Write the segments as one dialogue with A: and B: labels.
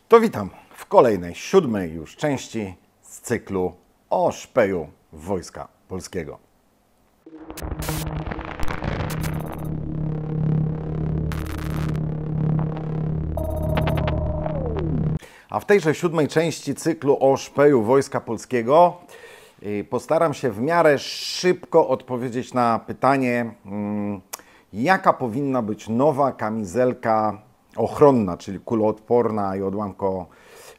A: To witam w kolejnej, 7. już części z cyklu o szpeju Wojska Polskiego. A w tejże 7. części cyklu o szpeju Wojska Polskiego postaram się w miarę szybko odpowiedzieć na pytanie, jaka powinna być nowa kamizelka ochronna, czyli kuloodporna i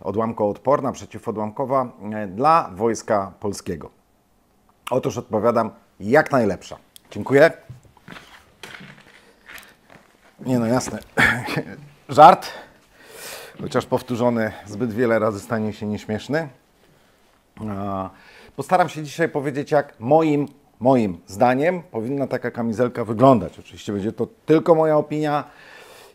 A: odłamkoodporna, przeciwodłamkowa dla Wojska Polskiego. Otóż odpowiadam, jak najlepsza. Dziękuję. Nie no, jasne. Żart, chociaż powtórzony zbyt wiele razy stanie się nieśmieszny. Postaram się dzisiaj powiedzieć, jak moim zdaniem powinna taka kamizelka wyglądać. Oczywiście będzie to tylko moja opinia.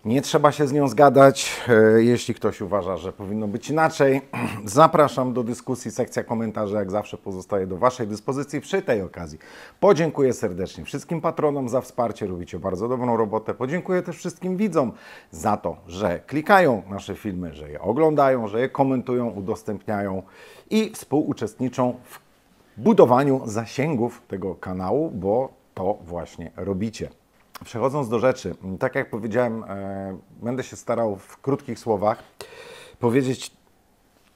A: Nie trzeba się z nią zgadać. Jeśli ktoś uważa, że powinno być inaczej, zapraszam do dyskusji. Sekcja komentarzy jak zawsze pozostaje do Waszej dyspozycji. Przy tej okazji podziękuję serdecznie wszystkim patronom za wsparcie. Robicie bardzo dobrą robotę. Podziękuję też wszystkim widzom za to, że klikają nasze filmy, że je oglądają, że je komentują, udostępniają i współuczestniczą w budowaniu zasięgów tego kanału, bo to właśnie robicie. Przechodząc do rzeczy, tak jak powiedziałem, będę się starał w krótkich słowach powiedzieć,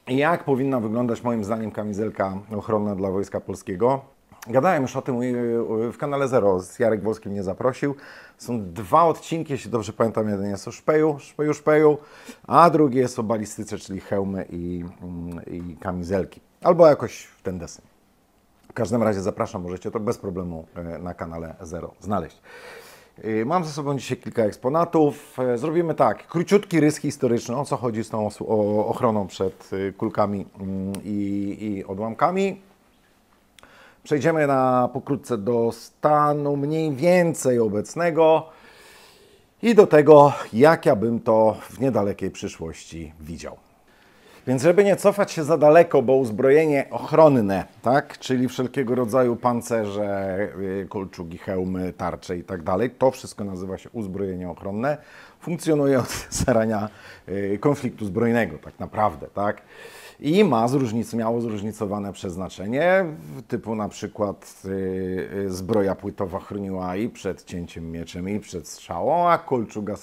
A: jak powinna wyglądać moim zdaniem kamizelka ochronna dla Wojska Polskiego. Gadałem już o tym w kanale Zero, Jarek Wolski mnie zaprosił. Są 2 odcinki, jeśli dobrze pamiętam, jeden jest o szpeju, a drugi jest o balistyce, czyli hełmy i kamizelki. Albo jakoś w ten deseń. W każdym razie zapraszam, możecie to bez problemu na kanale Zero znaleźć. Mam ze sobą dzisiaj kilka eksponatów. Zrobimy tak, króciutki rys historyczny, o co chodzi z tą ochroną przed kulkami i odłamkami. Przejdziemy pokrótce do stanu mniej więcej obecnego i do tego, jak ja bym to w niedalekiej przyszłości widział. Więc żeby nie cofać się za daleko, bo uzbrojenie ochronne, tak, czyli wszelkiego rodzaju pancerze, kolczugi, hełmy, tarcze i tak dalej, to wszystko nazywa się uzbrojenie ochronne, funkcjonuje od zarania konfliktu zbrojnego tak naprawdę, tak, i miało zróżnicowane przeznaczenie, typu na przykład zbroja płytowa chroniła i przed cięciem mieczem, i przed strzałą, a kolczuga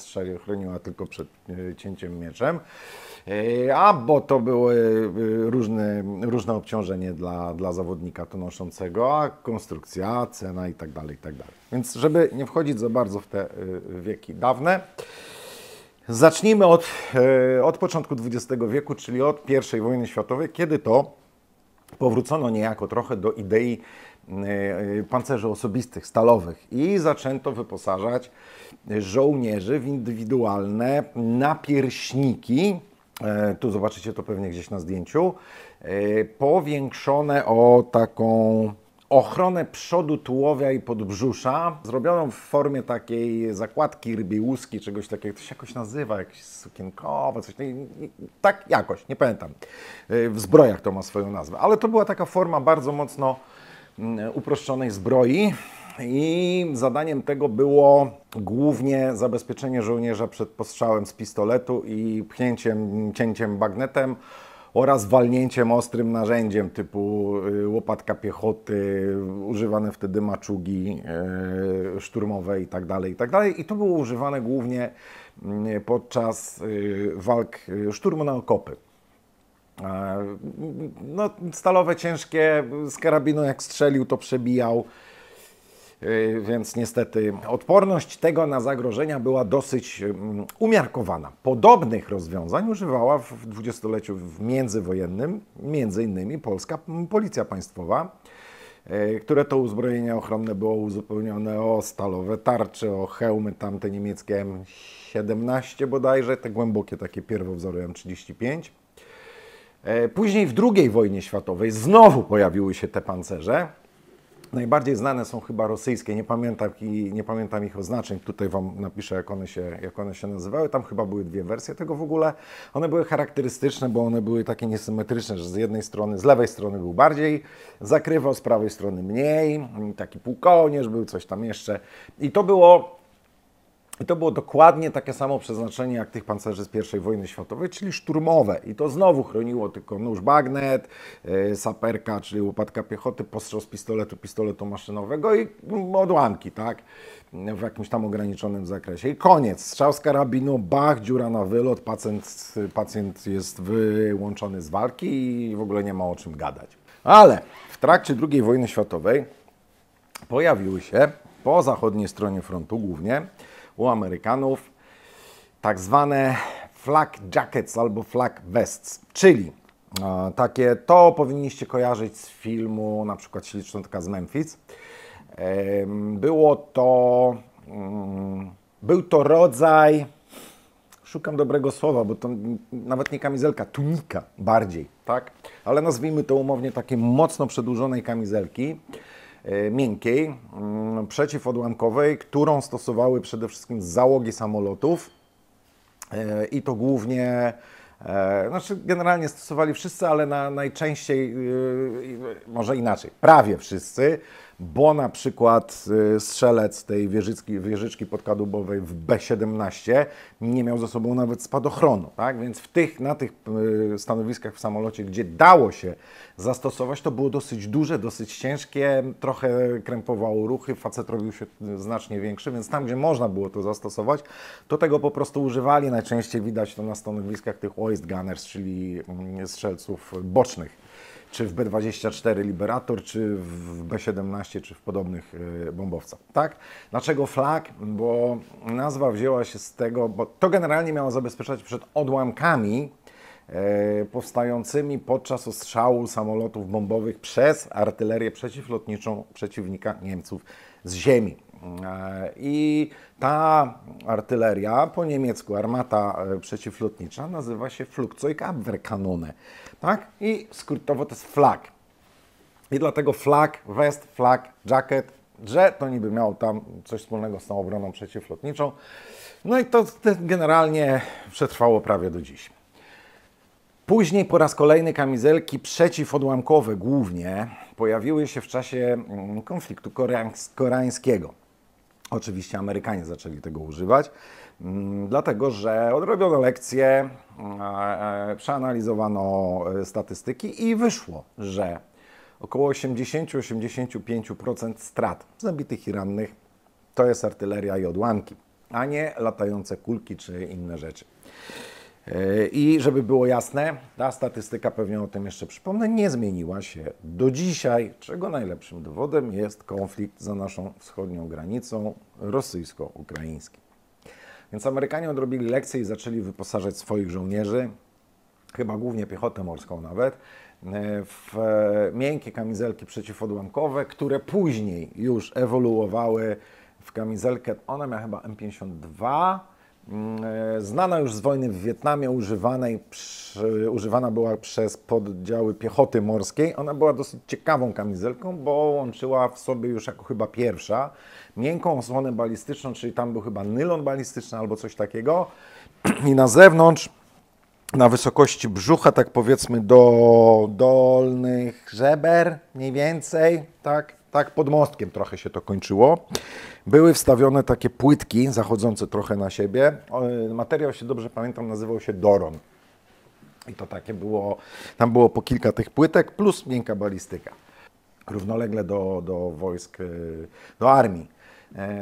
A: chroniła tylko przed cięciem mieczem. Bo to były różne obciążenie dla zawodnika to noszącego, a konstrukcja, cena i tak dalej. Więc żeby nie wchodzić za bardzo w te wieki dawne, zacznijmy od początku XX wieku, czyli od I wojny światowej, kiedy to powrócono niejako trochę do idei pancerzy osobistych, stalowych i zaczęto wyposażać żołnierzy w indywidualne napierśniki. Tu zobaczycie to pewnie gdzieś na zdjęciu, powiększone o taką ochronę przodu tułowia i podbrzusza, zrobioną w formie takiej zakładki rybiej łuski, czegoś takiego, to się jakoś nazywa, jakieś sukienkowe, coś tak jakoś, nie pamiętam. W zbrojach to ma swoją nazwę, ale to była taka forma bardzo mocno uproszczonej zbroi. I zadaniem tego było głównie zabezpieczenie żołnierza przed postrzałem z pistoletu i cięciem bagnetem oraz walnięciem ostrym narzędziem typu łopatka piechoty, używane wtedy maczugi szturmowe i tak dalej. I to było używane głównie podczas walk szturmu na okopy. No, stalowe, ciężkie, z karabinu jak strzelił, to przebijał. Więc niestety odporność tego na zagrożenia była dosyć umiarkowana. Podobnych rozwiązań używała w dwudziestoleciu międzywojennym między innymi polska Policja Państwowa, które to uzbrojenie ochronne było uzupełnione o stalowe tarcze, o hełmy tamte niemieckie M17 bodajże, te głębokie takie pierwowzory M35. Później w II wojnie światowej znowu pojawiły się te pancerze. Najbardziej znane są chyba rosyjskie, nie pamiętam ich oznaczeń, tutaj Wam napiszę, jak one się nazywały. Tam chyba były 2 wersje tego w ogóle. One były charakterystyczne, bo one były takie niesymetryczne, że z lewej strony był bardziej zakrywał, z prawej strony mniej, taki półkołnierz był, coś tam jeszcze. I to było I to było dokładnie takie samo przeznaczenie jak tych pancerzy z I wojny światowej, czyli szturmowe. I to znowu chroniło tylko nóż bagnet, saperka, czyli łopatka piechoty, postrzał z pistoletu maszynowego i odłamki, tak? W jakimś tam ograniczonym zakresie. I koniec. Strzał z karabinu, bach, dziura na wylot, pacjent jest wyłączony z walki i w ogóle nie ma o czym gadać. Ale w trakcie II wojny światowej pojawiły się po zachodniej stronie frontu głównie u Amerykanów tak zwane flak jackets albo flak vests, czyli takie, to powinniście kojarzyć z filmu na przykład Ślicznotka z Memphis. Był to rodzaj, szukam dobrego słowa, bo to nawet nie kamizelka, tunika bardziej, tak? Ale nazwijmy to umownie takiej mocno przedłużonej kamizelki, miękkiej, przeciwodłamkowej, którą stosowały przede wszystkim załogi samolotów i to głównie, znaczy generalnie stosowali wszyscy, ale najczęściej, może inaczej, prawie wszyscy, bo na przykład strzelec tej wieżyczki podkadłubowej w B-17 nie miał ze sobą nawet spadochronu, tak? Więc na tych stanowiskach w samolocie, gdzie dało się zastosować, to było dosyć duże, dosyć ciężkie, trochę krępowało ruchy, facet robił się znacznie większy, więc tam, gdzie można było to zastosować, to tego po prostu używali. Najczęściej widać to na stanowiskach tych waist gunners, czyli strzelców bocznych, czy w B-24 Liberator, czy w B-17, czy w podobnych bombowcach, tak? Dlaczego flak? Bo nazwa wzięła się z tego, bo to generalnie miało zabezpieczać przed odłamkami powstającymi podczas ostrzału samolotów bombowych przez artylerię przeciwlotniczą przeciwnika, Niemców, z ziemi. I ta artyleria, po niemiecku armata przeciwlotnicza, nazywa się Flugzeugabwehrkanone, tak? I skrótowo to jest flak. I dlatego flak, vest, flak, jacket, że to niby miało tam coś wspólnego z tą obroną przeciwlotniczą. No i to generalnie przetrwało prawie do dziś. Później po raz kolejny kamizelki przeciwodłamkowe głównie pojawiły się w czasie konfliktu koreańskiego. Oczywiście Amerykanie zaczęli tego używać, dlatego że odrobiono lekcje, przeanalizowano statystyki i wyszło, że około 80-85% strat zabitych i rannych to jest artyleria i odłamki, a nie latające kulki czy inne rzeczy. I żeby było jasne, ta statystyka, pewnie o tym jeszcze przypomnę, nie zmieniła się do dzisiaj, czego najlepszym dowodem jest konflikt za naszą wschodnią granicą rosyjsko-ukraiński. Więc Amerykanie odrobili lekcję i zaczęli wyposażać swoich żołnierzy, chyba głównie piechotę morską nawet, w miękkie kamizelki przeciwodłamkowe, które później już ewoluowały w kamizelkę, ona miała chyba M52, znana już z wojny w Wietnamie, używana była przez pododdziały piechoty morskiej. Ona była dosyć ciekawą kamizelką, bo łączyła w sobie już jako chyba pierwsza miękką osłonę balistyczną, czyli tam był chyba nylon balistyczny albo coś takiego. I na zewnątrz, na wysokości brzucha, tak powiedzmy do dolnych żeber mniej więcej, tak pod mostkiem trochę się to kończyło. Były wstawione takie płytki zachodzące trochę na siebie. Materiał, się dobrze pamiętam, nazywał się Doron. I to takie było, tam było po kilka tych płytek plus miękka balistyka. Równolegle do wojsk, do armii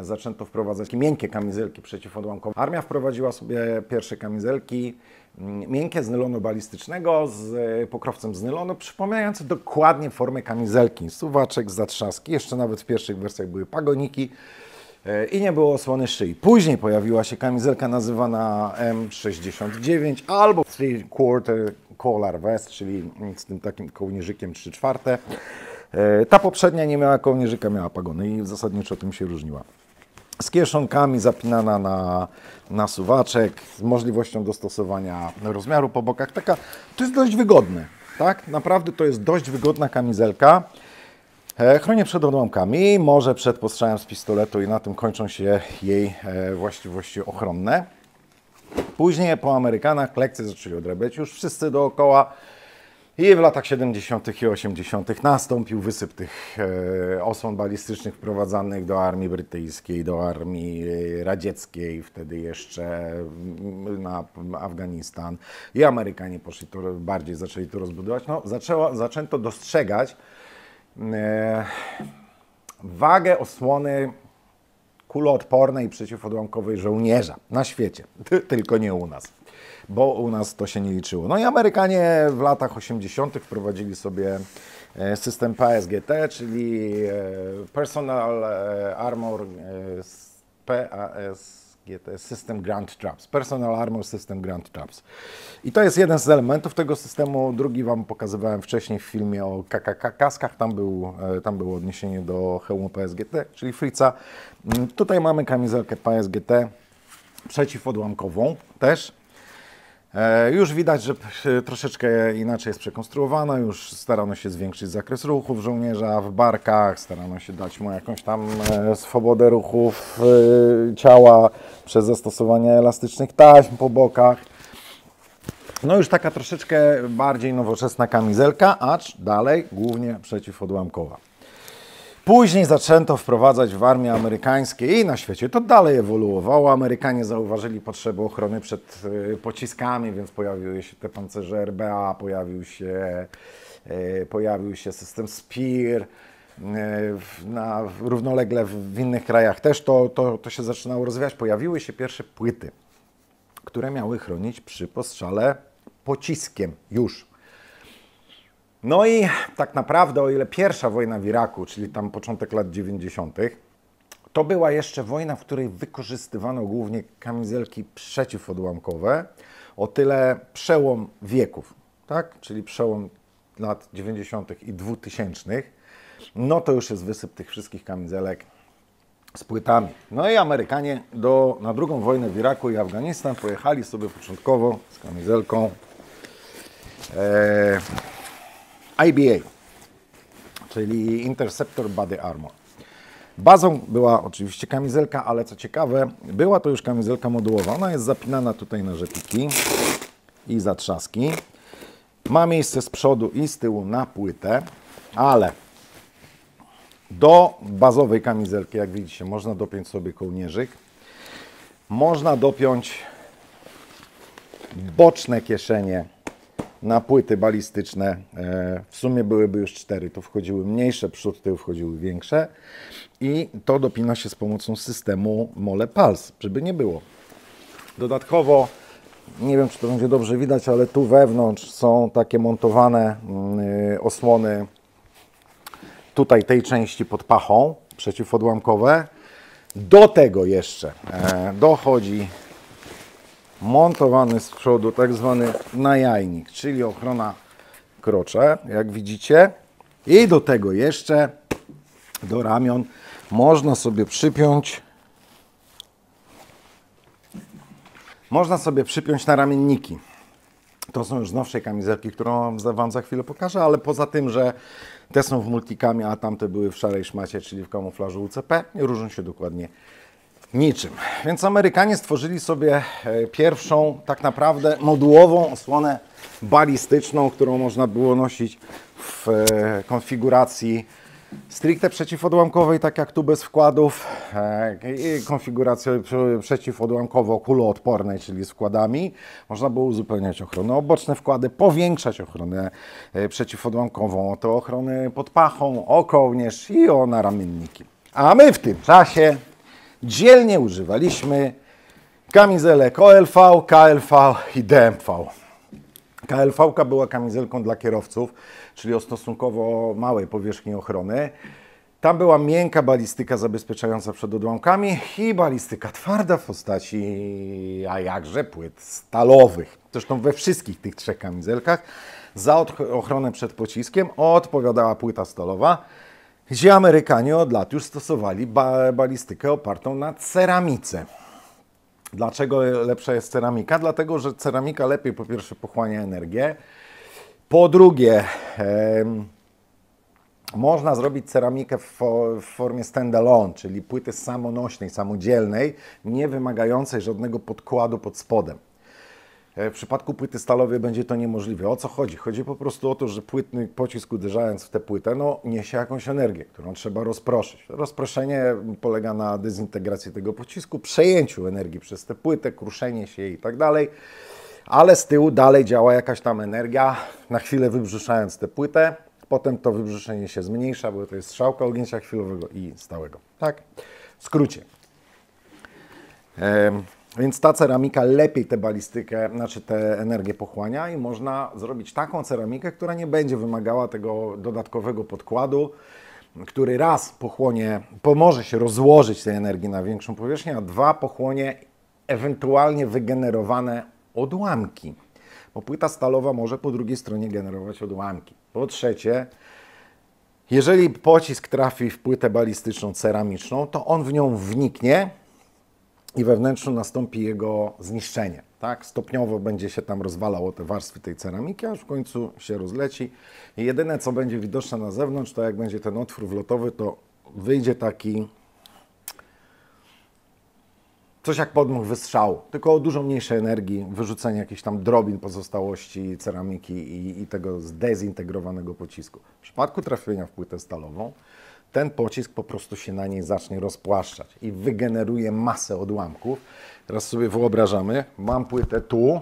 A: zaczęto wprowadzać miękkie kamizelki przeciwodłamkowe. Armia wprowadziła sobie pierwsze kamizelki miękkie z nylonu balistycznego, z pokrowcem z nylonu, przypominające dokładnie formę kamizelki. Suwaczek, zatrzaski, jeszcze nawet w pierwszych wersjach były pagoniki i nie było osłony szyi. Później pojawiła się kamizelka nazywana M69 albo 3/4 collar vest, czyli z tym takim kołnierzykiem 3/4. Ta poprzednia nie miała kołnierzyka, miała pagony i zasadniczo tym się różniła. Z kieszonkami, zapinana na suwaczek, z możliwością dostosowania rozmiaru po bokach. To jest dość wygodne, tak? Naprawdę to jest dość wygodna kamizelka. Chroni przed odłamkami, może przed postrzałem z pistoletu i na tym kończą się jej właściwości ochronne. Później po Amerykanach lekcje zaczęli odrabiać już wszyscy dookoła. I w latach 70. i 80. nastąpił wysyp tych osłon balistycznych wprowadzanych do armii brytyjskiej, do armii radzieckiej, wtedy jeszcze na Afganistan. I Amerykanie poszli to bardziej, zaczęli to rozbudować. No, zaczęto dostrzegać wagę osłony kuloodpornej i przeciwodłamkowej żołnierza na świecie, tylko nie u nas, bo u nas to się nie liczyło. No i Amerykanie w latach 80. wprowadzili sobie system PASGT, czyli Personal Armor PASGT, System Ground Troops, Personal Armor System Ground Troops. I to jest jeden z elementów tego systemu. Drugi Wam pokazywałem wcześniej w filmie o kaskach. Tam było odniesienie do hełmu PSGT, czyli Fritza. Tutaj mamy kamizelkę PSGT przeciwodłamkową też. Już widać, że troszeczkę inaczej jest przekonstruowana, już starano się zwiększyć zakres ruchów żołnierza w barkach, starano się dać mu jakąś tam swobodę ruchów ciała przez zastosowanie elastycznych taśm po bokach. No już taka troszeczkę bardziej nowoczesna kamizelka, acz dalej głównie przeciwodłamkowa. Później zaczęto wprowadzać w armii amerykańskiej i na świecie to dalej ewoluowało. Amerykanie zauważyli potrzebę ochrony przed pociskami, więc pojawiły się te pancerze RBA, pojawił się system Spear. Równolegle w innych krajach też to się zaczynało rozwijać. Pojawiły się pierwsze płyty, które miały chronić przy postrzale pociskiem już. No i tak naprawdę, o ile pierwsza wojna w Iraku, czyli tam początek lat 90., to była jeszcze wojna, w której wykorzystywano głównie kamizelki przeciwodłamkowe, o tyle przełom wieków, tak? Czyli przełom lat 90. i 2000, no to już jest wysyp tych wszystkich kamizelek z płytami. No i Amerykanie na drugą wojnę w Iraku i Afganistan pojechali sobie początkowo z kamizelką IBA, czyli Interceptor Body Armor. Bazą była oczywiście kamizelka, ale co ciekawe, była to już kamizelka modułowa. Ona jest zapinana tutaj na rzepiki i zatrzaski. Ma miejsce z przodu i z tyłu na płytę, ale do bazowej kamizelki, jak widzicie, można dopiąć sobie kołnierzyk. Można dopiąć boczne kieszenie na płyty balistyczne. W sumie byłyby już 4, to wchodziły mniejsze, przód, tył wchodziły większe. I to dopina się z pomocą systemu Mole Pulse, żeby nie było. Dodatkowo, nie wiem, czy to będzie dobrze widać, ale tu wewnątrz są takie montowane osłony tutaj tej części pod pachą, przeciwodłamkowe. Do tego jeszcze dochodzi montowany z przodu tak zwany najajnik, czyli ochrona krocze, jak widzicie. I do tego jeszcze do ramion można sobie przypiąć naramienniki. To są już z nowszej kamizelki, którą Wam za chwilę pokażę, ale poza tym, że te są w multikamie, a tamte były w szarej szmacie, czyli w kamuflażu UCP, nie różnią się dokładnie niczym. Więc Amerykanie stworzyli sobie pierwszą tak naprawdę modułową osłonę balistyczną, którą można było nosić w konfiguracji stricte przeciwodłamkowej, tak jak tu bez wkładów, i konfigurację przeciwodłamkowo-kuloodpornej, czyli z wkładami. Można było uzupełniać ochronę o boczne wkłady, powiększać ochronę przeciwodłamkową, o te ochrony pod pachą, o kołnierz i o naramienniki. A my w tym czasie dzielnie używaliśmy kamizelek OLV, KLV i DMV. KLV była kamizelką dla kierowców, czyli o stosunkowo małej powierzchni ochrony. Tam była miękka balistyka zabezpieczająca przed odłamkami i balistyka twarda w postaci, a jakże, płyt stalowych. Zresztą we wszystkich tych 3 kamizelkach za ochronę przed pociskiem odpowiadała płyta stalowa, gdzie Amerykanie od lat już stosowali balistykę opartą na ceramice. Dlaczego lepsza jest ceramika? Dlatego, że ceramika lepiej po pierwsze pochłania energię, po drugie można zrobić ceramikę w formie stand-alone, czyli płyty samonośnej, samodzielnej, nie wymagającej żadnego podkładu pod spodem. W przypadku płyty stalowej będzie to niemożliwe. O co chodzi? Chodzi po prostu o to, że płytny pocisk uderzając w tę płytę, no, niesie jakąś energię, którą trzeba rozproszyć. Rozproszenie polega na dezintegracji tego pocisku, przejęciu energii przez tę płytę, kruszenie się jej i tak dalej, ale z tyłu dalej działa jakaś tam energia, na chwilę wybrzuszając tę płytę, potem to wybrzuszenie się zmniejsza, bo to jest strzałka ogięcia chwilowego i stałego. Tak? W skrócie. Więc ta ceramika lepiej tę balistykę, znaczy tę energię pochłania i można zrobić taką ceramikę, która nie będzie wymagała tego dodatkowego podkładu, który raz pochłonie, pomoże się rozłożyć tej energii na większą powierzchnię, a dwa pochłonie ewentualnie wygenerowane odłamki, bo płyta stalowa może po drugiej stronie generować odłamki. Po trzecie, jeżeli pocisk trafi w płytę balistyczną ceramiczną, to on w nią wniknie i we wnętrzu nastąpi jego zniszczenie. Tak? Stopniowo będzie się tam rozwalało te warstwy tej ceramiki, aż w końcu się rozleci. I jedyne, co będzie widoczne na zewnątrz, to jak będzie ten otwór wlotowy, to wyjdzie taki coś jak podmuch wystrzału, tylko o dużo mniejszej energii, wyrzucenie jakichś tam drobin pozostałości ceramiki i tego zdezintegrowanego pocisku. W przypadku trafienia w płytę stalową, ten pocisk po prostu się na niej zacznie rozpłaszczać i wygeneruje masę odłamków. Teraz sobie wyobrażamy, mam płytę tu,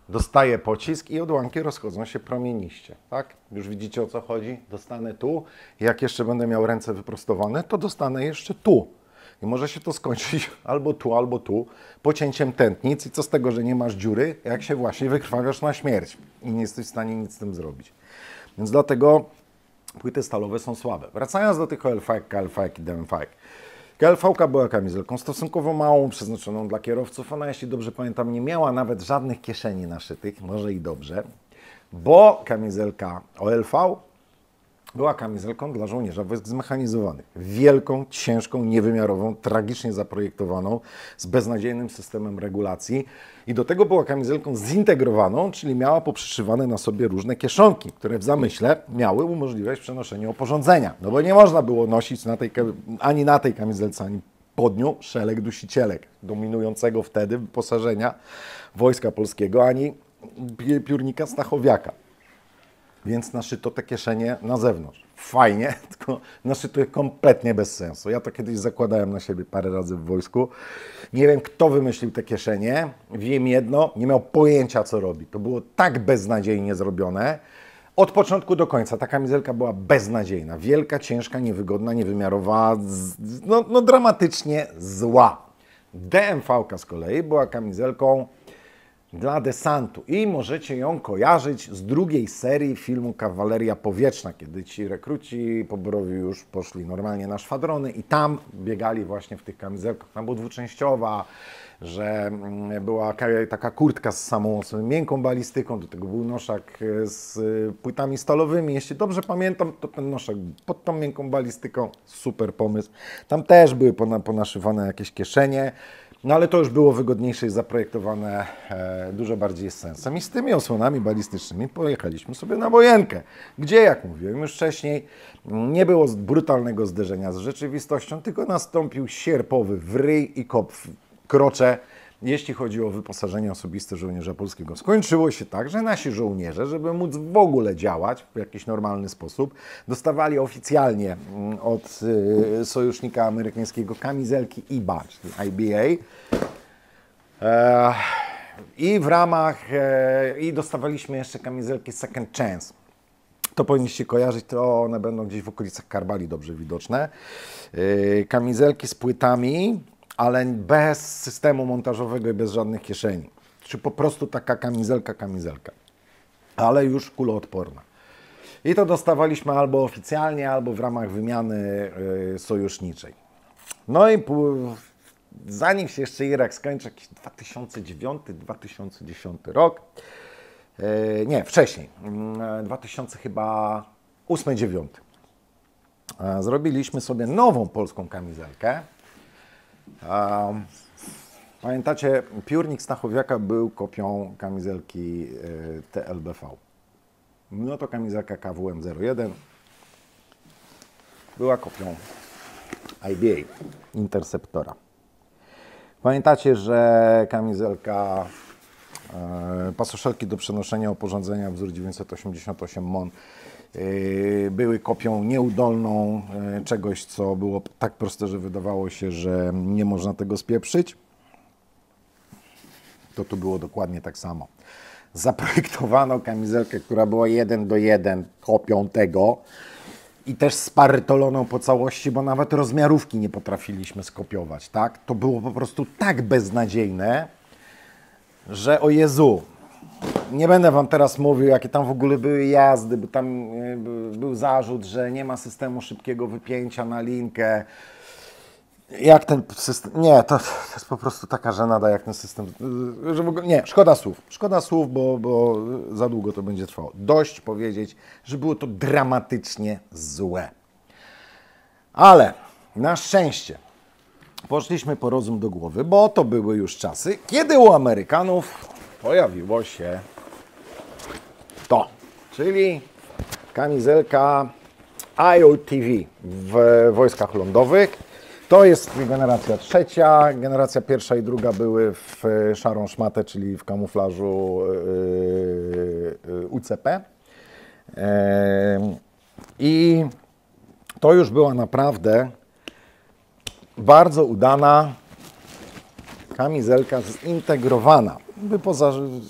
A: dostaję pocisk i odłamki rozchodzą się promieniście. Tak? Już widzicie, o co chodzi? Dostanę tu, jak jeszcze będę miał ręce wyprostowane, to dostanę jeszcze tu. I może się to skończyć albo tu, pocięciem tętnic i co z tego, że nie masz dziury, jak się właśnie wykrwawiasz na śmierć i nie jesteś w stanie nic z tym zrobić. Więc dlatego płyty stalowe są słabe. Wracając do tych OLV, KLV i DMV. KLV była kamizelką stosunkowo małą, przeznaczoną dla kierowców. Ona, jeśli dobrze pamiętam, nie miała nawet żadnych kieszeni naszytych, może i dobrze, bo kamizelka OLV była kamizelką dla żołnierza wojsk zmechanizowanych. Wielką, ciężką, niewymiarową, tragicznie zaprojektowaną, z beznadziejnym systemem regulacji. I do tego była kamizelką zintegrowaną, czyli miała poprzyszywane na sobie różne kieszonki, które w zamyśle miały umożliwiać przenoszenie oporządzenia. No bo nie można było nosić ani na tej kamizelce, ani pod nią szelek dusicielek, dominującego wtedy wyposażenia Wojska Polskiego, ani piórnika Stachowiaka. Więc naszyto te kieszenie na zewnątrz. Fajnie, tylko naszyto je kompletnie bez sensu. Ja to kiedyś zakładałem na siebie parę razy w wojsku. Nie wiem, kto wymyślił te kieszenie. Wiem jedno, nie miał pojęcia, co robi. To było tak beznadziejnie zrobione. Od początku do końca ta kamizelka była beznadziejna. Wielka, ciężka, niewygodna, niewymiarowa, dramatycznie zła. DMV-ka z kolei była kamizelką dla desantu i możecie ją kojarzyć z drugiej serii filmu Kawaleria Powietrzna, kiedy ci rekruci poborowi już poszli normalnie na szwadrony i tam biegali właśnie w tych kamizelkach. Tam była dwuczęściowa, że była taka kurtka z samą sobie miękką balistyką, do tego był noszak z płytami stalowymi. Jeśli dobrze pamiętam, to ten noszak pod tą miękką balistyką, super pomysł. Tam też były ponaszywane jakieś kieszenie. No ale to już było wygodniejsze i zaprojektowane dużo bardziej z sensem. I z tymi osłonami balistycznymi pojechaliśmy sobie na wojenkę, gdzie, jak mówiłem już wcześniej, nie było brutalnego zderzenia z rzeczywistością, tylko nastąpił sierpowy wryj i kop w krocze, jeśli chodzi o wyposażenie osobiste żołnierza polskiego. Skończyło się tak, że nasi żołnierze, żeby móc w ogóle działać w jakiś normalny sposób, dostawali oficjalnie od sojusznika amerykańskiego kamizelki IBA, czyli IBA. I w ramach, i dostawaliśmy jeszcze kamizelki Second Chance. To powinniście kojarzyć, to one będą gdzieś w okolicach Karbali dobrze widoczne. Kamizelki z płytami, ale bez systemu montażowego i bez żadnych kieszeni. Czy po prostu taka kamizelka, ale już kuloodporna. I to dostawaliśmy albo oficjalnie, albo w ramach wymiany sojuszniczej. No i zanim się jeszcze Irak skończy, jakiś 2009-2010 rok, nie, wcześniej, 2000 chyba 8-9. Zrobiliśmy sobie nową polską kamizelkę. Pamiętacie, piórnik Stachowiaka był kopią kamizelki TLBV. No to kamizelka KWM-01 była kopią IBA, Interceptora. Pamiętacie, że kamizelka Pasoszelki do przenoszenia oporządzenia wzór 988 MON były kopią nieudolną czegoś, co było tak proste, że wydawało się, że nie można tego spieprzyć. To tu było dokładnie tak samo. Zaprojektowano kamizelkę, która była 1:1 kopią tego i też sparytoloną po całości, bo nawet rozmiarówki nie potrafiliśmy skopiować, tak? To było po prostu tak beznadziejne, że o Jezu, nie będę Wam teraz mówił, jakie tam w ogóle były jazdy, bo tam był zarzut, że nie ma systemu szybkiego wypięcia na linkę. Jak ten system... Nie, to jest po prostu taka żenada, jak ten system... Że w ogóle... Nie, szkoda słów. Szkoda słów, bo za długo to będzie trwało. Dość powiedzieć, że było to dramatycznie złe. Ale na szczęście poszliśmy po rozum do głowy, bo to były już czasy, kiedy u Amerykanów pojawiło się to, czyli kamizelka IOTV w wojskach lądowych. To jest generacja trzecia, generacja pierwsza i druga były w szarą szmatę, czyli w kamuflażu UCP. I to już była naprawdę bardzo udana kamizelka zintegrowana,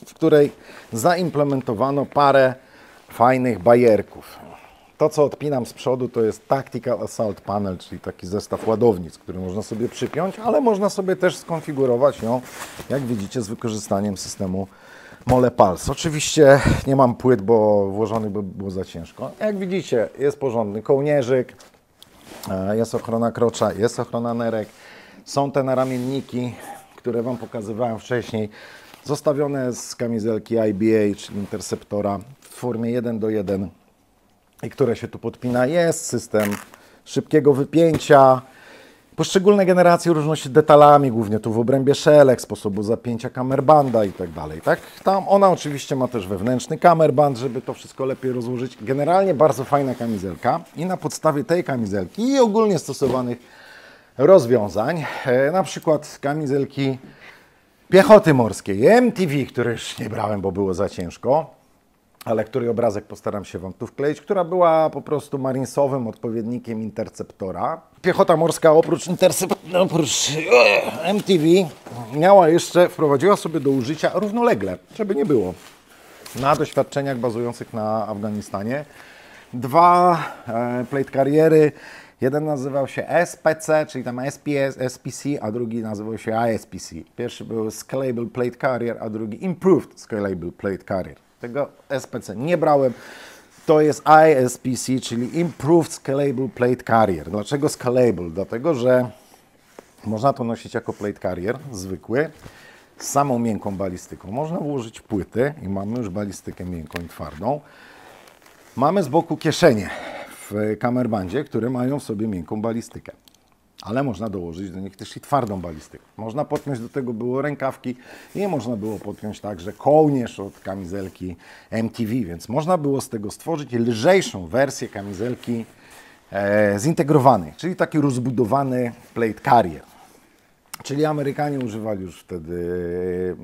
A: w której zaimplementowano parę fajnych bajerków. To, co odpinam z przodu, to jest Tactical Assault Panel, czyli taki zestaw ładownic, który można sobie przypiąć, ale można sobie też skonfigurować ją, jak widzicie, z wykorzystaniem systemu Mole Pulse. Oczywiście nie mam płyt, bo włożonych by było za ciężko. Jak widzicie, jest porządny kołnierzyk, jest ochrona krocza, jest ochrona nerek, są te naramienniki, które Wam pokazywałem wcześniej, zostawione z kamizelki IBA, czyli Interceptora w formie 1:1. I które się tu podpina. Jest system szybkiego wypięcia. Poszczególne generacje różnią się detalami, głównie tu w obrębie szelek, sposobu zapięcia kamerbanda i tak dalej. Tak? Tam ona oczywiście ma też wewnętrzny kamerband, żeby to wszystko lepiej rozłożyć. Generalnie bardzo fajna kamizelka i na podstawie tej kamizelki i ogólnie stosowanych rozwiązań, na przykład kamizelki piechoty morskiej MTV, które już nie brałem, bo było za ciężko, ale której obrazek postaram się Wam tu wkleić, która była po prostu marinesowym odpowiednikiem Interceptora. Piechota morska oprócz MTV miała jeszcze, wprowadziła sobie do użycia równolegle, żeby nie było, na doświadczeniach bazujących na Afganistanie. Dwa plate carriery, jeden nazywał się SPC, czyli tam SPS, SPC, a drugi nazywał się ISPC. Pierwszy był Scalable Plate Carrier, a drugi Improved Scalable Plate Carrier. Tego SPC nie brałem. To jest ISPC, czyli Improved Scalable Plate Carrier. Dlaczego Scalable? Dlatego, że można to nosić jako plate carrier zwykły, z samą miękką balistyką. Można włożyć płyty i mamy już balistykę miękką i twardą. Mamy z boku kieszenie w kamerbandzie, które mają w sobie miękką balistykę. Ale można dołożyć do nich też i twardą balistykę. Można podpiąć do tego było rękawki i można było podpiąć także kołnierz od kamizelki MTV, więc można było z tego stworzyć lżejszą wersję kamizelki zintegrowanej, czyli taki rozbudowany plate carrier. Czyli Amerykanie używali już wtedy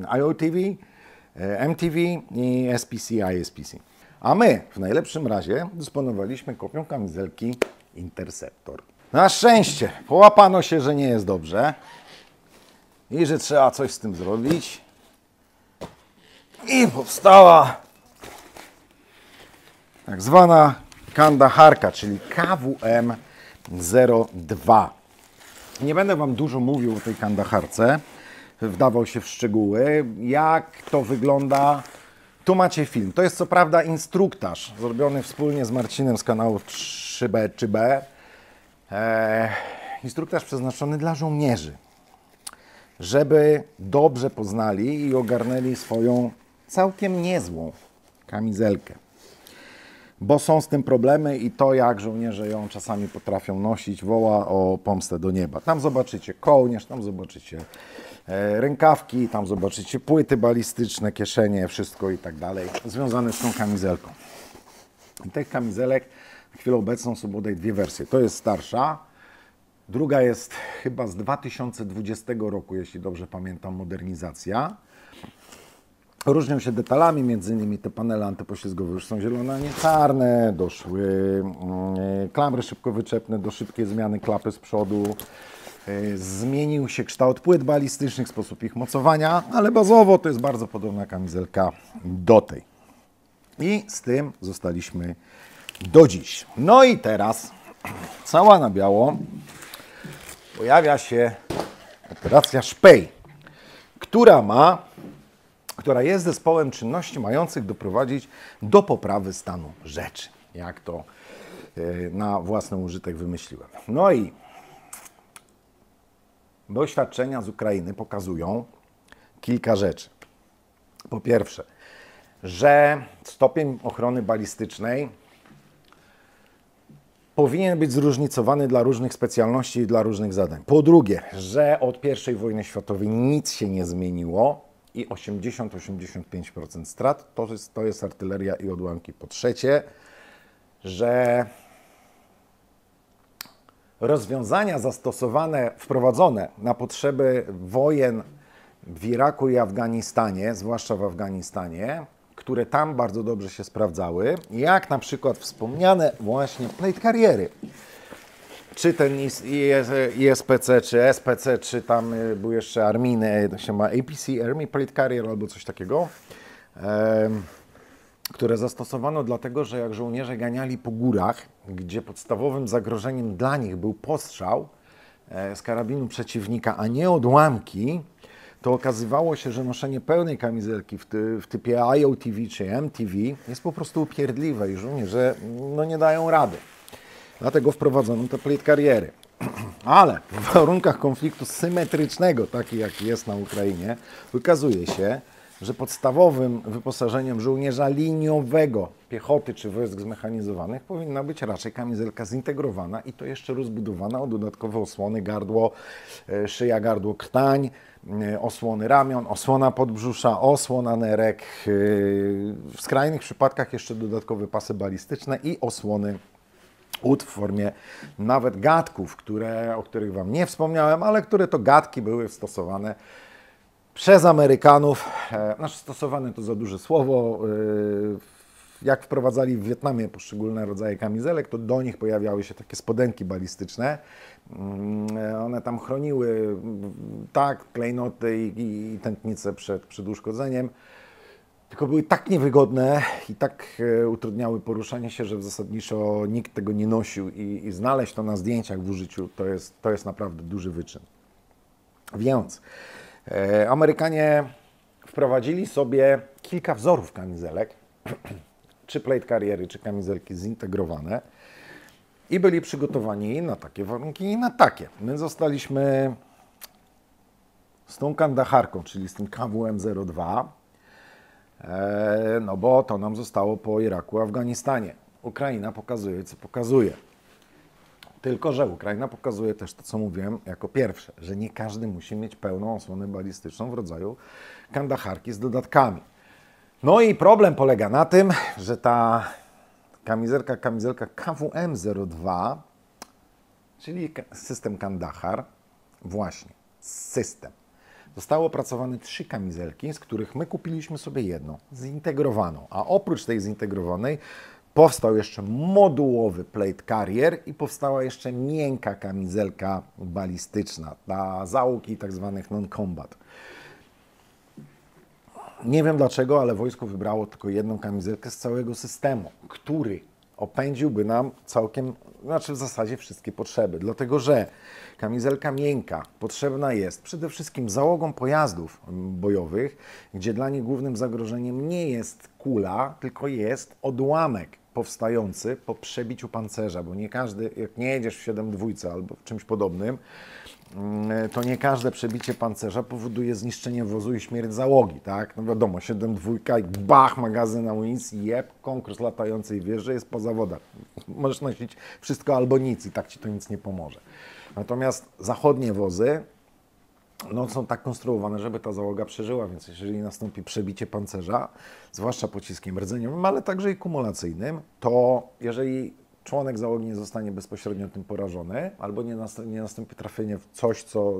A: IOTV, MTV i SPC, ISPC. A my w najlepszym razie dysponowaliśmy kopią kamizelki Interceptor. Na szczęście połapano się, że nie jest dobrze i że trzeba coś z tym zrobić. I powstała tak zwana Kandaharka, czyli KWM-02. Nie będę Wam dużo mówił o tej Kandaharce, wdawał się w szczegóły, jak to wygląda. Tu macie film. To jest co prawda instruktaż zrobiony wspólnie z Marcinem z kanałów 3B czy B. Instruktaż przeznaczony dla żołnierzy, żeby dobrze poznali i ogarnęli swoją całkiem niezłą kamizelkę. Bo są z tym problemy i to, jak żołnierze ją czasami potrafią nosić, woła o pomstę do nieba. Tam zobaczycie kołnierz, tam zobaczycie rękawki, tam zobaczycie płyty balistyczne, kieszenie, wszystko i tak dalej, związane z tą kamizelką. I tych kamizelek na chwilę obecną są bodaj dwie wersje. To jest starsza, druga jest chyba z 2020 roku, jeśli dobrze pamiętam, modernizacja. Różnią się detalami, między innymi te panele antypoślizgowe już są zielone, a nie czarne. Doszły klamry szybkowyczepne do szybkiej zmiany klapy z przodu. Zmienił się kształt płyt balistycznych, sposób ich mocowania, ale bazowo to jest bardzo podobna kamizelka do tej. I z tym zostaliśmy do dziś. No i teraz cała na biało pojawia się operacja Szpej, która jest zespołem czynności mających doprowadzić do poprawy stanu rzeczy, jak to na własny użytek wymyśliłem. No i doświadczenia z Ukrainy pokazują kilka rzeczy. Po pierwsze, że stopień ochrony balistycznej powinien być zróżnicowany dla różnych specjalności i dla różnych zadań. Po drugie, że od I wojny światowej nic się nie zmieniło i 80-85% strat to jest artyleria i odłamki. Po trzecie, że rozwiązania wprowadzone na potrzeby wojen w Iraku i Afganistanie, zwłaszcza w Afganistanie, które tam bardzo dobrze się sprawdzały, jak na przykład wspomniane właśnie plate carriery, czy ten ISPC, czy SPC, czy tam był jeszcze armijny, to się ma APC, Army Plate Carrier albo coś takiego, które zastosowano dlatego, że jak żołnierze ganiali po górach, gdzie podstawowym zagrożeniem dla nich był postrzał z karabinu przeciwnika, a nie odłamki, to okazywało się, że noszenie pełnej kamizelki w typie IOTV czy MTV jest po prostu upierdliwe i żołnierze nie dają rady. Dlatego wprowadzono te plate carriery. Ale w warunkach konfliktu symetrycznego, taki jaki jest na Ukrainie, wykazuje się, że podstawowym wyposażeniem żołnierza liniowego, piechoty czy wojsk zmechanizowanych powinna być raczej kamizelka zintegrowana i to jeszcze rozbudowana o dodatkowe osłony, gardło, szyja, gardło, krtań, osłony ramion, osłona podbrzusza, osłona nerek, w skrajnych przypadkach jeszcze dodatkowe pasy balistyczne i osłony ud w formie nawet gadków, o których Wam nie wspomniałem, ale które to gadki były stosowane przez Amerykanów. Stosowane to za duże słowo. Jak wprowadzali w Wietnamie poszczególne rodzaje kamizelek, to do nich pojawiały się takie spodenki balistyczne. One tam chroniły klejnoty i tętnice przed uszkodzeniem. Tylko były tak niewygodne i tak utrudniały poruszanie się, że zasadniczo nikt tego nie nosił i znaleźć to na zdjęciach w użyciu to jest naprawdę duży wyczyn. Więc Amerykanie wprowadzili sobie kilka wzorów kamizelek, czy plate carriery, czy kamizelki zintegrowane i byli przygotowani na takie warunki i na takie. My zostaliśmy z tą kandaharką, czyli z tym KWM-02, bo to nam zostało po Iraku, Afganistanie. Ukraina pokazuje, co pokazuje. Tylko że Ukraina pokazuje też to, co mówiłem jako pierwsze, że nie każdy musi mieć pełną osłonę balistyczną w rodzaju kandacharki z dodatkami. No i problem polega na tym, że ta kamizelka KWM-02, czyli system Kandahar, właśnie system. Zostało opracowane 3 kamizelki, z których my kupiliśmy sobie jedną, zintegrowaną, a oprócz tej zintegrowanej powstał jeszcze modułowy plate carrier i powstała jeszcze miękka kamizelka balistyczna dla załóg i tak zwanych non-combat. Nie wiem dlaczego, ale wojsko wybrało tylko jedną kamizelkę z całego systemu, który opędziłby nam w zasadzie wszystkie potrzeby. Dlatego, że kamizelka miękka potrzebna jest przede wszystkim załogom pojazdów bojowych, gdzie dla nich głównym zagrożeniem nie jest kula, tylko jest odłamek powstający po przebiciu pancerza, bo nie każdy, jak nie jedziesz w 7.2 albo w czymś podobnym, to nie każde przebicie pancerza powoduje zniszczenie wozu i śmierć załogi, tak? No wiadomo, 7.2 i bach, magazyn amunicji, konkurs latającej wieży jest po zawodach. Możesz nosić wszystko albo nic i tak Ci to nic nie pomoże. Natomiast zachodnie wozy są tak konstruowane, żeby ta załoga przeżyła, więc jeżeli nastąpi przebicie pancerza, zwłaszcza pociskiem rdzeniowym, ale także i kumulacyjnym, to jeżeli członek załogi nie zostanie bezpośrednio tym porażony, albo nie nastąpi trafienie w coś, co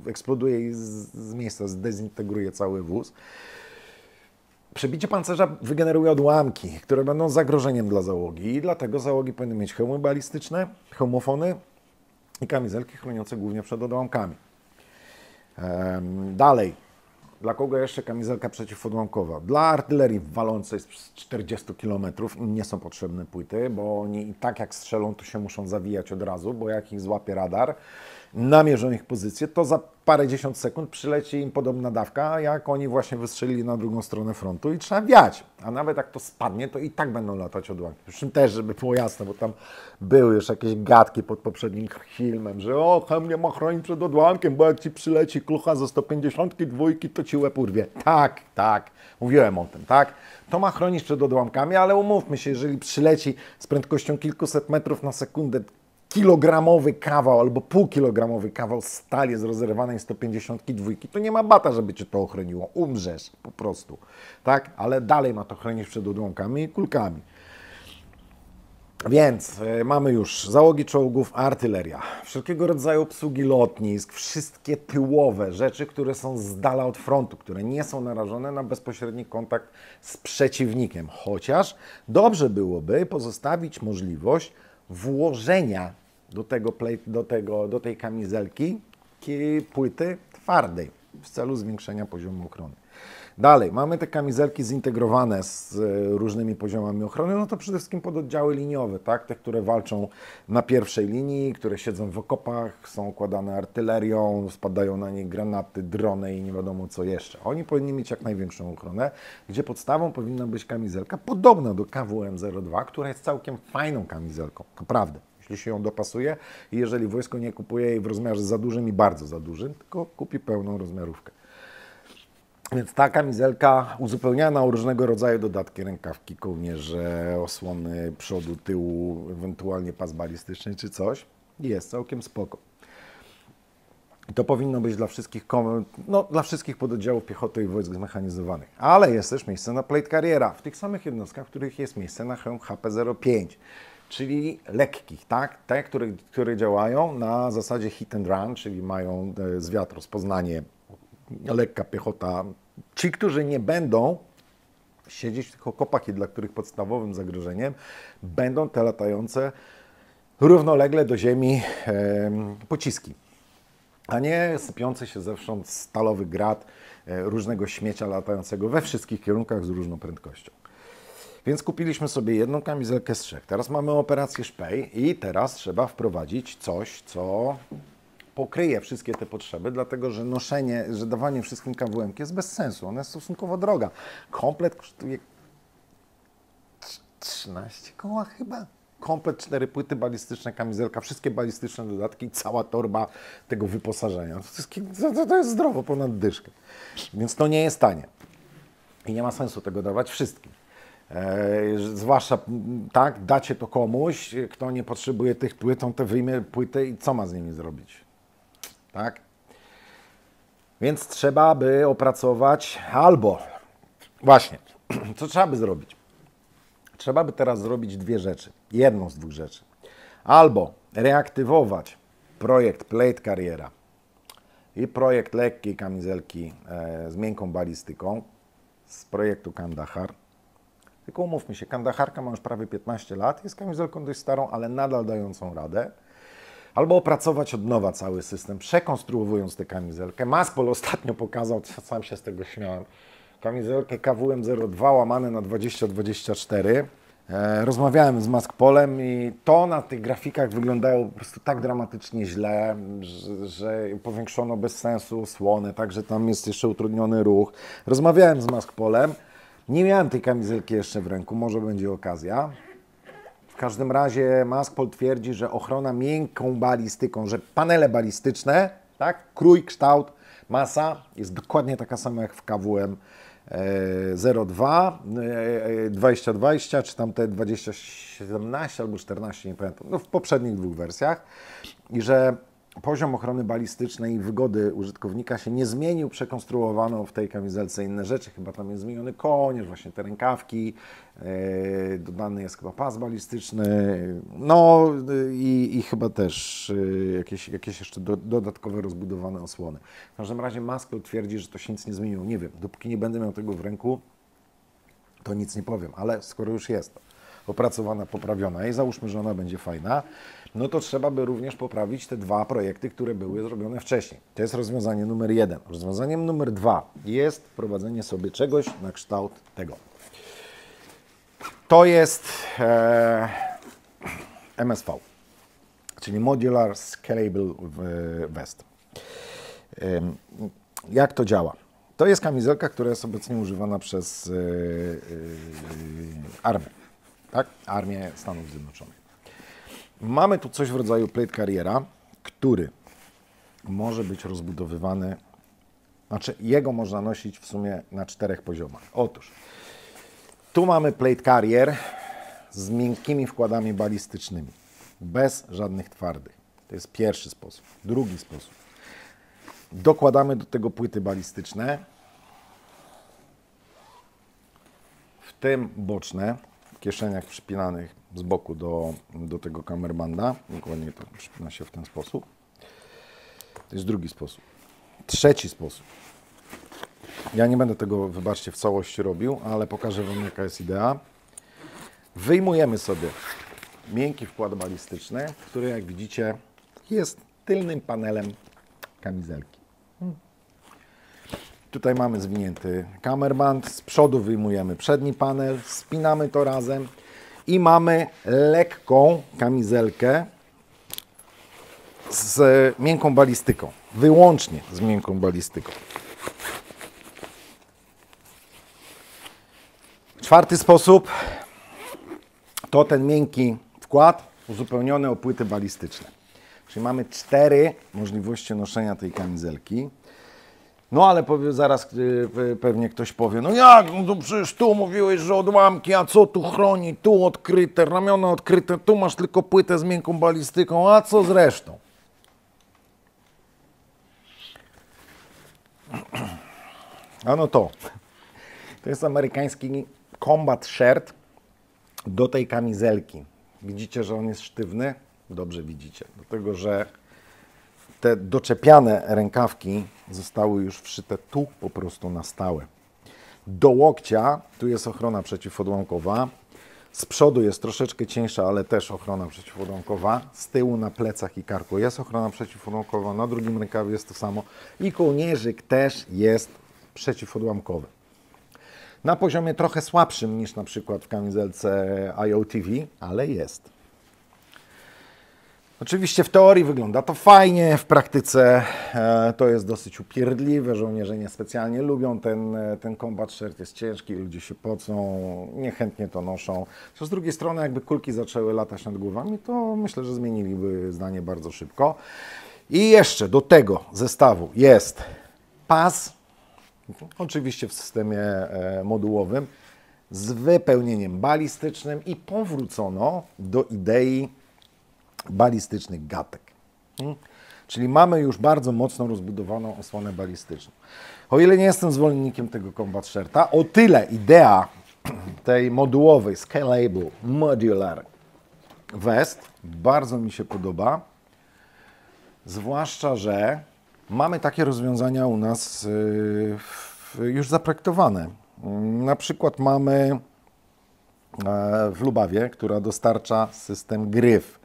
A: eksploduje i z miejsca zdezintegruje cały wóz, Przebicie pancerza wygeneruje odłamki, które będą zagrożeniem dla załogi i dlatego załogi powinny mieć hełmy balistyczne, hełmofony i kamizelki chroniące głównie przed odłamkami. Dalej, dla kogo jeszcze kamizelka przeciwodłamkowa? Dla artylerii walącej z 40 km im nie są potrzebne płyty, bo oni i tak jak strzelą, to się muszą zawijać od razu, bo jak ich złapie radar, namierzą ich pozycję, to za parędziesiąt sekund przyleci im podobna dawka, jak oni właśnie wystrzelili na drugą stronę frontu i trzeba wiać. A nawet jak to spadnie, to i tak będą latać odłamki. Przy czym też, żeby było jasne, bo tam były już jakieś gadki pod poprzednim filmem, że o, hełm nie ma chronić przed odłamkiem, bo jak ci przyleci klucha ze 152, to ci łeb urwie. Tak, tak, mówiłem o tym, tak? To ma chronić przed odłamkami, ale umówmy się, jeżeli przyleci z prędkością kilkuset metrów na sekundę kilogramowy kawał albo półkilogramowy kawał stali z rozerwanej 152, to nie ma bata, żeby cię to ochroniło. Umrzesz po prostu, tak? Ale dalej ma to chronić przed odłamkami i kulkami. Więc mamy już załogi czołgów, artyleria, wszelkiego rodzaju obsługi lotnisk, wszystkie tyłowe rzeczy, które są z dala od frontu, które nie są narażone na bezpośredni kontakt z przeciwnikiem. Chociaż dobrze byłoby pozostawić możliwość włożenia do tej kamizelki płyty twardej w celu zwiększenia poziomu ochrony. Dalej, mamy te kamizelki zintegrowane z różnymi poziomami ochrony, no to przede wszystkim pododdziały liniowe, tak? Te, które walczą na pierwszej linii, które siedzą w okopach, są okładane artylerią, spadają na nie granaty, drony i nie wiadomo co jeszcze. Oni powinni mieć jak największą ochronę, gdzie podstawą powinna być kamizelka podobna do KWM-02, która jest całkiem fajną kamizelką, naprawdę. Jeśli się ją dopasuje i jeżeli wojsko nie kupuje jej w rozmiarze za dużym i bardzo za dużym, tylko kupi pełną rozmiarówkę. Więc ta kamizelka uzupełniana o różnego rodzaju dodatki, rękawki, kołnierze, osłony przodu, tyłu, ewentualnie pas balistyczny czy coś, jest całkiem spoko. I to powinno być dla wszystkich pododdziałów piechoty i wojsk zmechanizowanych. Ale jest też miejsce na plate carriera w tych samych jednostkach, w których jest miejsce na hełm HP-05. Czyli lekkich, tak? Te, które działają na zasadzie hit and run, czyli mają zwiat, rozpoznanie, lekka piechota. Ci, którzy nie będą siedzieć w tych okopach i dla których podstawowym zagrożeniem będą te latające równolegle do ziemi pociski, a nie sypiący się zewsząd stalowy grat różnego śmiecia latającego we wszystkich kierunkach z różną prędkością. Więc kupiliśmy sobie jedną kamizelkę z trzech. Teraz mamy operację szpej i teraz trzeba wprowadzić coś, co pokryje wszystkie te potrzeby, dlatego że dawanie wszystkim KWM-ki jest bez sensu. Ona jest stosunkowo droga. Komplet kosztuje 13 koła chyba. Komplet 4 płyty balistyczne, kamizelka, wszystkie balistyczne dodatki i cała torba tego wyposażenia. To jest zdrowo ponad dyszkę. Więc to nie jest tanie. I nie ma sensu tego dawać wszystkim. Zwłaszcza tak, dacie to komuś, kto nie potrzebuje tych płyt, on te wyjmie płytę i co ma z nimi zrobić? Tak? Więc trzeba by opracować albo, właśnie, co trzeba by zrobić? Trzeba by teraz zrobić dwie rzeczy, jedną z dwóch rzeczy. Albo reaktywować projekt plate carriera i projekt lekkiej kamizelki z miękką balistyką z projektu Kandahar. Tylko umówmy się, Kandaharka ma już prawie 15 lat, jest kamizelką dość starą, ale nadal dającą radę. Albo opracować od nowa cały system, przekonstruując tę kamizelkę. Maskpol ostatnio pokazał, sam się z tego śmiałem, kamizelkę KWM-02 łamane na 2024. Rozmawiałem z Maskpolem i to na tych grafikach wyglądało po prostu tak dramatycznie źle, że powiększono bez sensu osłonę, także tam jest jeszcze utrudniony ruch. Rozmawiałem z Maskpolem, nie miałem tej kamizelki jeszcze w ręku, może będzie okazja. W każdym razie Maskpol twierdzi, że ochrona miękką balistyką, że panele balistyczne, tak, krój, kształt, masa jest dokładnie taka sama jak w KWM 02, 2020, czy tam te 2017 albo 14, nie pamiętam, no w poprzednich dwóch wersjach i że poziom ochrony balistycznej i wygody użytkownika się nie zmienił, przekonstruowano w tej kamizelce inne rzeczy, chyba tam jest zmieniony kołnierz, właśnie te rękawki, dodany jest chyba pas balistyczny, no i chyba też jakieś jeszcze dodatkowe rozbudowane osłony. W każdym razie Maskpol twierdzi, że to się nic nie zmieniło. Nie wiem, dopóki nie będę miał tego w ręku, to nic nie powiem, ale skoro już jest opracowana, poprawiona i załóżmy, że ona będzie fajna, no to trzeba by również poprawić te 2 projekty, które były zrobione wcześniej. To jest rozwiązanie numer 1. Rozwiązaniem numer 2 jest wprowadzenie sobie czegoś na kształt tego. To jest MSV, czyli Modular Scalable Vest. Jak to działa? To jest kamizelka, która jest obecnie używana przez armię, tak? Armię Stanów Zjednoczonych. Mamy tu coś w rodzaju plate carriera, który może być rozbudowywany, znaczy jego można nosić w sumie na 4 poziomach. Otóż tu mamy plate carrier z miękkimi wkładami balistycznymi, bez żadnych twardych. To jest pierwszy sposób. Drugi sposób. Dokładamy do tego płyty balistyczne, w tym boczne, w kieszeniach przypinanych z boku do tego kamerbanda. Dokładnie to przypina się w ten sposób. To jest drugi sposób. Trzeci sposób. Ja nie będę tego, wybaczcie, w całości robił, ale pokażę Wam, jaka jest idea. Wyjmujemy sobie miękki wkład balistyczny, który, jak widzicie, jest tylnym panelem kamizelki. Tutaj mamy zwinięty kamerband, z przodu wyjmujemy przedni panel, spinamy to razem i mamy lekką kamizelkę z miękką balistyką, wyłącznie z miękką balistyką. Czwarty sposób to ten miękki wkład uzupełniony o płyty balistyczne. Czyli mamy 4 możliwości noszenia tej kamizelki. No ale zaraz pewnie ktoś powie, no jak, no to przecież tu mówiłeś, że odłamki, a co tu chroni, tu odkryte, ramiona odkryte, tu masz tylko płytę z miękką balistyką, a co z resztą? A no to jest amerykański combat shirt do tej kamizelki. Widzicie, że on jest sztywny? Dobrze widzicie, dlatego że te doczepiane rękawki zostały już wszyte tu po prostu na stałe. Do łokcia tu jest ochrona przeciwodłamkowa, z przodu jest troszeczkę cieńsza, ale też ochrona przeciwodłamkowa, z tyłu na plecach i karku jest ochrona przeciwodłamkowa, na drugim rękawie jest to samo i kołnierzyk też jest przeciwodłamkowy. Na poziomie trochę słabszym niż na przykład w kamizelce IOTV, ale jest. Oczywiście w teorii wygląda to fajnie, w praktyce to jest dosyć upierdliwe, żołnierze niespecjalnie lubią ten combat shirt, jest ciężki, ludzie się pocą, niechętnie to noszą. Co z drugiej strony, jakby kulki zaczęły latać nad głowami, to myślę, że zmieniliby zdanie bardzo szybko. I jeszcze do tego zestawu jest pas, oczywiście w systemie modułowym, z wypełnieniem balistycznym i powrócono do idei balistycznych gatek. Czyli mamy już bardzo mocno rozbudowaną osłonę balistyczną. O ile nie jestem zwolennikiem tego combat shirta, o tyle idea tej modułowej Scalable Modular Vest bardzo mi się podoba. Zwłaszcza, że mamy takie rozwiązania u nas już zaprojektowane. Na przykład mamy w Lubawie, która dostarcza system Gryf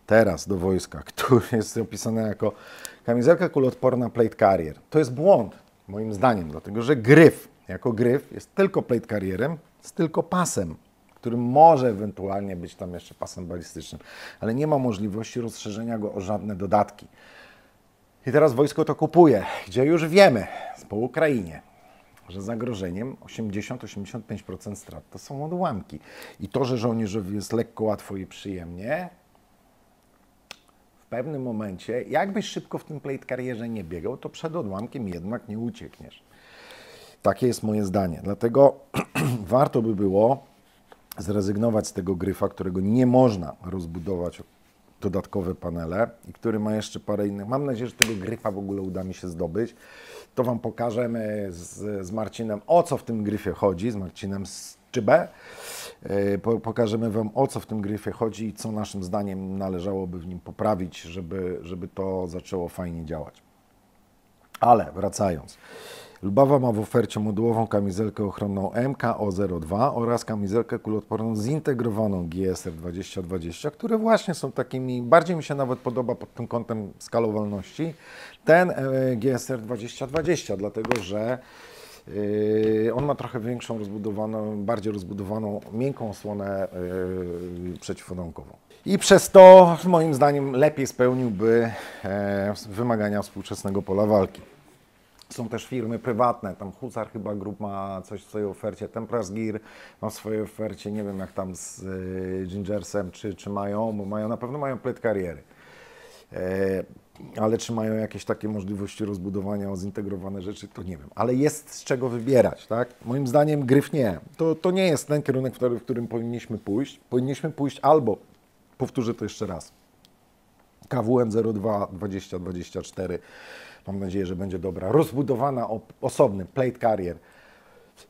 A: teraz do wojska, który jest opisany jako kamizelka kuloodporna plate carrier. To jest błąd, moim zdaniem, dlatego że Gryf jako Gryf jest tylko plate carrierem, jest tylko pasem, który może ewentualnie być tam jeszcze pasem balistycznym, ale nie ma możliwości rozszerzenia go o żadne dodatki. I teraz wojsko to kupuje, gdzie już wiemy po Ukrainie, że zagrożeniem 80-85% strat to są odłamki. I to, że żołnierzowi jest lekko, łatwo i przyjemnie, w pewnym momencie, jakbyś szybko w tym plate carrierze nie biegał, to przed odłamkiem jednak nie uciekniesz. Takie jest moje zdanie. Dlatego warto by było zrezygnować z tego Gryfa, którego nie można rozbudować o dodatkowe panele i który ma jeszcze parę innych. Mam nadzieję, że tego Gryfa w ogóle uda mi się zdobyć. To Wam pokażemy z Marcinem, o co w tym Gryfie chodzi, z Marcinem z Czybę. Pokażemy Wam, o co w tym Gryfie chodzi i co naszym zdaniem należałoby w nim poprawić, żeby to zaczęło fajnie działać. Ale wracając, Lubawa ma w ofercie modułową kamizelkę ochronną MKO02 oraz kamizelkę kuloodporną zintegrowaną GSR 2020, które właśnie są takimi, bardziej mi się nawet podoba pod tym kątem skalowalności, ten GSR 2020, dlatego że on ma trochę większą, bardziej rozbudowaną, miękką osłonę przeciwodąkową. I przez to, moim zdaniem, lepiej spełniłby wymagania współczesnego pola walki. Są też firmy prywatne, tam Husar chyba Group ma coś w swojej ofercie, Templars Gear ma w swojej ofercie, nie wiem jak tam z Gingersem, czy mają, bo mają, na pewno mają plate carriery. Ale czy mają jakieś takie możliwości rozbudowania o zintegrowane rzeczy, to nie wiem. Ale jest z czego wybierać, tak? Moim zdaniem Gryf nie. To nie jest ten kierunek, w którym powinniśmy pójść. Powinniśmy pójść albo, powtórzę to jeszcze raz, KWM 02 2024, mam nadzieję, że będzie dobra, rozbudowana o osobny plate carrier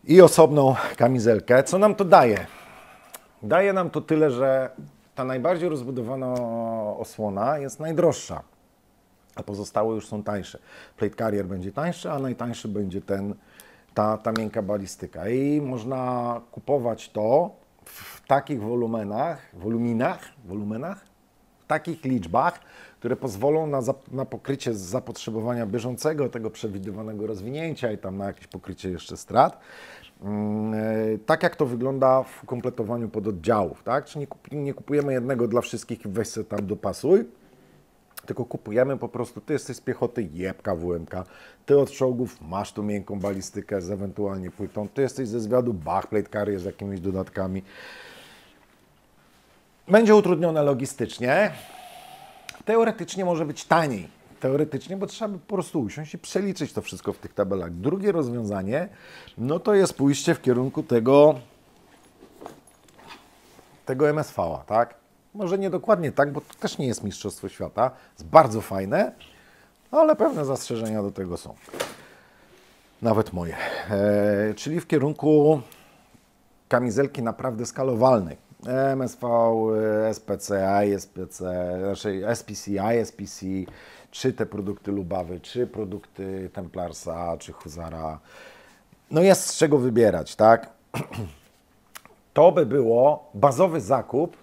A: i osobną kamizelkę. Co nam to daje? Daje nam to tyle, że ta najbardziej rozbudowana osłona jest najdroższa, a pozostałe już są tańsze. Plate carrier będzie tańszy, a najtańszy będzie ta miękka balistyka. I można kupować to w takich wolumenach, w takich liczbach, które pozwolą na pokrycie zapotrzebowania bieżącego, tego przewidywanego rozwinięcia i tam na jakieś pokrycie jeszcze strat. Tak jak to wygląda w kompletowaniu pododdziałów, tak? Czyli nie kupujemy jednego dla wszystkich i weź sobie tam dopasuj, tylko kupujemy po prostu, ty jesteś z piechoty, jeb KWM-ka, ty od czołgów masz tu miękką balistykę z ewentualnie płytą, ty jesteś ze zwiadu, bach, plate carrier z jakimiś dodatkami. Będzie utrudnione logistycznie, teoretycznie może być taniej. Teoretycznie, bo trzeba by po prostu usiąść i przeliczyć to wszystko w tych tabelach. Drugie rozwiązanie, no to jest pójście w kierunku tego MSV-a, tak? Może nie dokładnie tak, bo to też nie jest Mistrzostwo Świata. Jest bardzo fajne, ale pewne zastrzeżenia do tego są. Nawet moje. Czyli w kierunku kamizelki naprawdę skalowalnej. MSV, SPC, raczej SPCI, SPC, czy te produkty Lubawy, czy produkty Templarsa, czy Husara. No jest z czego wybierać, tak? To by było bazowy zakup.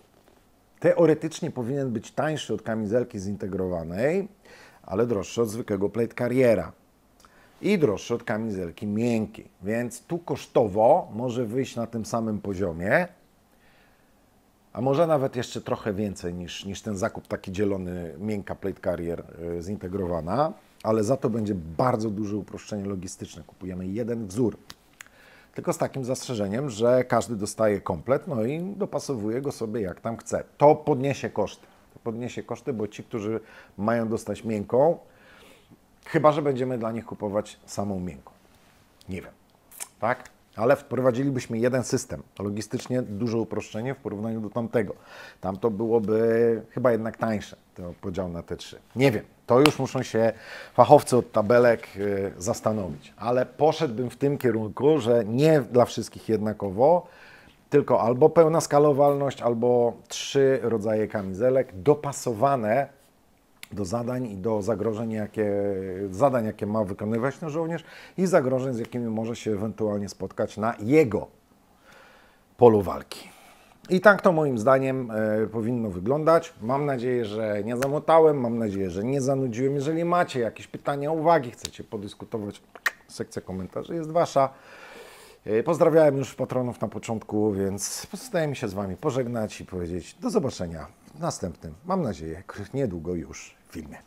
A: Teoretycznie powinien być tańszy od kamizelki zintegrowanej, ale droższy od zwykłego plate carriera i droższy od kamizelki miękkiej. Więc tu kosztowo może wyjść na tym samym poziomie, a może nawet jeszcze trochę więcej niż ten zakup taki dzielony, miękka plate carrier zintegrowana, ale za to będzie bardzo duże uproszczenie logistyczne. Kupujemy jeden wzór. Tylko z takim zastrzeżeniem, że każdy dostaje komplet, no i dopasowuje go sobie jak tam chce. To podniesie koszty. To podniesie koszty, bo ci, którzy mają dostać miękką, chyba że będziemy dla nich kupować samą miękką. Nie wiem, tak? Ale wprowadzilibyśmy jeden system. Logistycznie duże uproszczenie w porównaniu do tamtego. Tamto byłoby chyba jednak tańsze, to podział na te trzy. Nie wiem, to już muszą się fachowcy od tabelek zastanowić. Ale poszedłbym w tym kierunku, że nie dla wszystkich jednakowo, tylko albo pełna skalowalność, albo 3 rodzaje kamizelek dopasowane do zadań i do zagrożeń, jakie ma wykonywać ten żołnierz i zagrożeń, z jakimi może się ewentualnie spotkać na jego polu walki. I tak to moim zdaniem powinno wyglądać. Mam nadzieję, że nie zamotałem, mam nadzieję, że nie zanudziłem. Jeżeli macie jakieś pytania, uwagi, chcecie podyskutować, sekcja komentarzy jest Wasza. Pozdrawiałem już patronów na początku, więc pozostaje mi się z Wami pożegnać i powiedzieć do zobaczenia w następnym, mam nadzieję, niedługo już filmie.